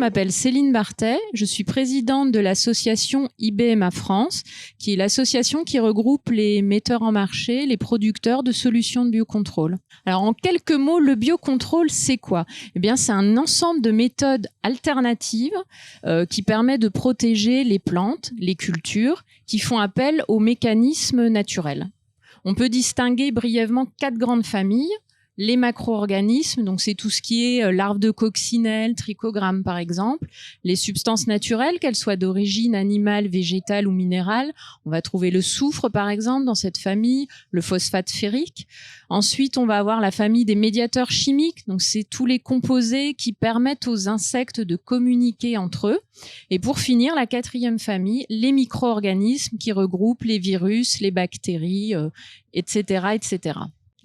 m'appelle Céline Bartet, je suis présidente de l'association IBMA France, qui est l'association qui regroupe les metteurs en marché, les producteurs de solutions de biocontrôle. Alors en quelques mots, le biocontrôle, c'est quoi? Eh bien, c'est un ensemble de méthodes alternatives qui permet de protéger les plantes, les cultures, qui font appel aux mécanismes naturels. On peut distinguer brièvement 4 grandes familles. Les macro-organismes, donc c'est tout ce qui est larves de coccinelles, trichogrammes par exemple. Les substances naturelles, qu'elles soient d'origine animale, végétale ou minérale. On va trouver le soufre par exemple dans cette famille, le phosphate ferrique. Ensuite, on va avoir la famille des médiateurs chimiques, donc c'est tous les composés qui permettent aux insectes de communiquer entre eux. Et pour finir, la 4e famille, les micro-organismes qui regroupent les virus, les bactéries, etc., etc.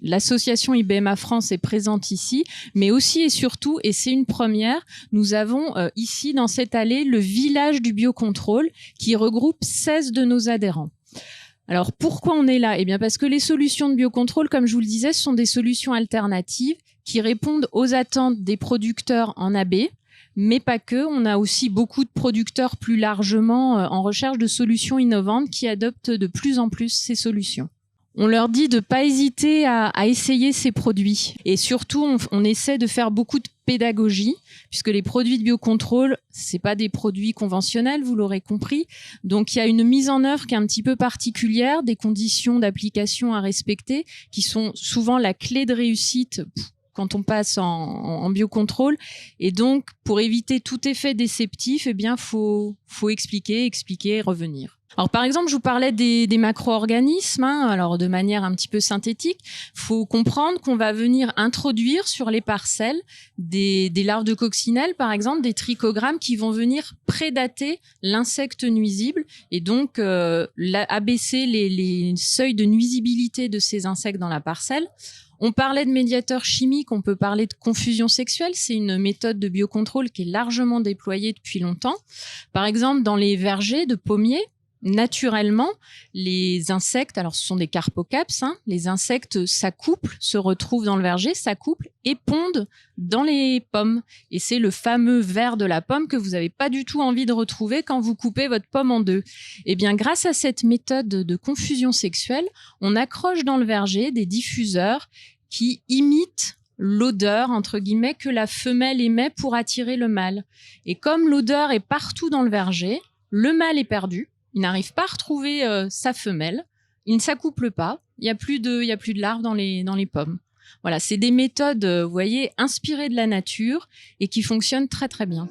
L'association IBMA France est présente ici, mais aussi et surtout, et c'est une première, nous avons ici dans cette allée le village du biocontrôle qui regroupe 16 de nos adhérents. Alors pourquoi on est là? Eh bien parce que les solutions de biocontrôle, comme je vous le disais, sont des solutions alternatives qui répondent aux attentes des producteurs en AB, mais pas que. On a aussi beaucoup de producteurs plus largement en recherche de solutions innovantes qui adoptent de plus en plus ces solutions. On leur dit de pas hésiter à essayer ces produits. Et surtout, on essaie de faire beaucoup de pédagogie, puisque les produits de biocontrôle, c'est pas des produits conventionnels, vous l'aurez compris. Donc, il y a une mise en œuvre qui est un petit peu particulière, des conditions d'application à respecter, qui sont souvent la clé de réussite quand on passe en biocontrôle. Et donc, pour éviter tout effet déceptif, eh bien, faut expliquer, revenir. Alors, par exemple, je vous parlais des macro-organismes, alors de manière un petit peu synthétique. Faut comprendre qu'on va venir introduire sur les parcelles des larves de coccinelles, par exemple, des trichogrammes qui vont venir prédater l'insecte nuisible et donc abaisser les seuils de nuisibilité de ces insectes dans la parcelle. On parlait de médiateurs chimiques, on peut parler de confusion sexuelle. C'est une méthode de biocontrôle qui est largement déployée depuis longtemps. Par exemple, dans les vergers de pommiers, naturellement, les insectes, alors ce sont des carpocaps, les insectes s'accouplent, se retrouvent dans le verger, s'accouplent et pondent dans les pommes. Et c'est le fameux ver de la pomme que vous n'avez pas du tout envie de retrouver quand vous coupez votre pomme en 2. Eh bien, grâce à cette méthode de confusion sexuelle, on accroche dans le verger des diffuseurs qui imitent l'odeur, entre guillemets, que la femelle émet pour attirer le mâle. Et comme l'odeur est partout dans le verger, le mâle est perdu. Il n'arrive pas à retrouver sa femelle. Il ne s'accouple pas. Il y a plus de larves dans les pommes. Voilà, c'est des méthodes, vous voyez, inspirées de la nature et qui fonctionnent très très bien.